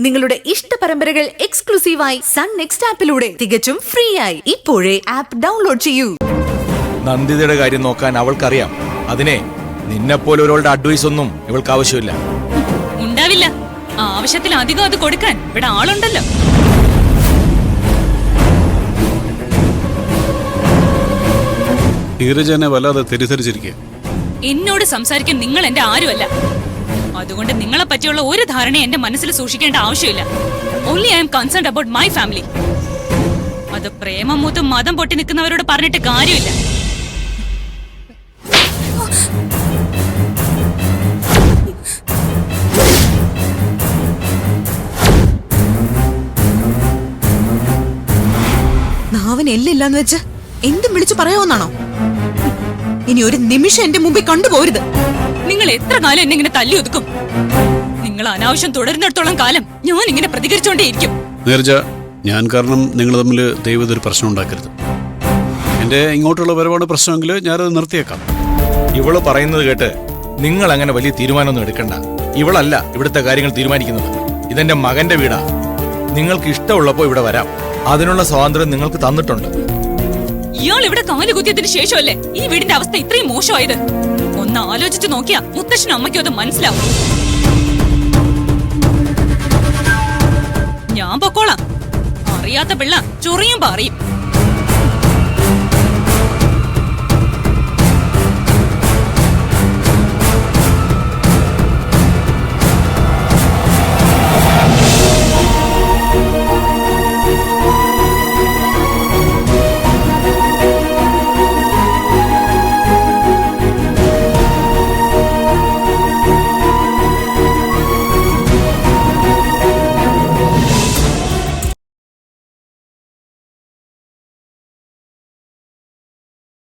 നിങ്ങളുടെ ഇഷ്ട പരമ്പരകൾ എക്സ്ക്ലൂസീവായി സൺ നെക്സ്റ്റ് ആപ്പിലൂടെ തികച്ചും ഫ്രീ ആയി ഇപ്പോഴേ ആപ്പ് ഡൗൺലോഡ് ചെയ്യൂ. നന്ദിതയുടെ കാര്യം നോക്കാൻ അവൾക്കറിയാം. അതിനെ നിന്നെപ്പോലെ ഒരാളുടെ അഡ്വൈസ് ഒന്നും ഇവൾക്ക് ആവശ്യമില്ല. ഉണ്ടാവില്ല. ആവശ്യത്തിലധികം അത് കൊടുക്കാൻ ഇവിടെ ആളുണ്ടല്ലോ. നീരജനെ വല്ലാതെ തെറ്റിദ്ധരിച്ചിരിക്കുക. എന്നോട് സംസാരിക്കാൻ നിങ്ങൾ എന്റെ ആരുമല്ല. അതുകൊണ്ട് നിങ്ങളെ പറ്റിയുള്ള ഒരു ധാരണ എന്റെ മനസ്സിൽ സൂക്ഷിക്കേണ്ട ആവശ്യമില്ല. Only I M concerned about my family. അത് പ്രേമം മൂത്തും മതം പൊട്ടി നിൽക്കുന്നവരോട് പറഞ്ഞിട്ട് കാര്യമില്ല. നാവൻ എല്ലില്ലാന്ന് വെച്ച് എന്തും വിളിച്ചു പറയാവുന്നാണോ? ഇനി ഒരു നിമിഷം എന്റെ മുമ്പിൽ കണ്ടുപോരുത്. നിങ്ങൾ എത്ര കാലം എന്നെ ഇങ്ങനെ തല്ലി ഒതുക്കും? നിങ്ങൾ അനാവശ്യം തുടരുന്നിടത്തോളം കാലം ഞാൻ ഇങ്ങനെ പ്രതികരിച്ചോണ്ടേയിരിക്കും. നീരജ, ഞാൻ കാരണം നിങ്ങൾ തമ്മിൽ ദൈവം ഒരു പ്രശ്നം ഉണ്ടാക്കരുത്. എന്റെ ഇങ്ങോട്ടുള്ള വരവാണ് പ്രശ്നമെങ്കിൽ ഞാനത് നിർത്തിയേക്കാം. ഇവള് പറയുന്നത് കേട്ട് നിങ്ങൾ അങ്ങനെ വലിയ തീരുമാനമൊന്നും എടുക്കണ്ട. ഇവളല്ല ഇവിടുത്തെ കാര്യങ്ങൾ തീരുമാനിക്കുന്നത്. ഇതെന്റെ മകന്റെ വീടാ. നിങ്ങൾക്ക് ഇഷ്ടമുള്ളപ്പോ ഇവിടെ വരാം. അതിനുള്ള സ്വാതന്ത്ര്യം നിങ്ങൾക്ക് തന്നിട്ടുണ്ട്. ഇയാൾ ഇവിടെ കാലുകുത്തിയതിനു ശേഷമല്ലേ ഈ വീടിന്റെ അവസ്ഥ ഇത്രയും മോശമായത്? ഒന്ന് ആലോചിച്ചു നോക്കിയാ മുത്തശ്ശനും അമ്മയ്ക്കും അത് മനസ്സിലാവും. ഞാൻ പൊക്കോളാം. അറിയാത്ത പിള്ള ചൊറിയും പറയും.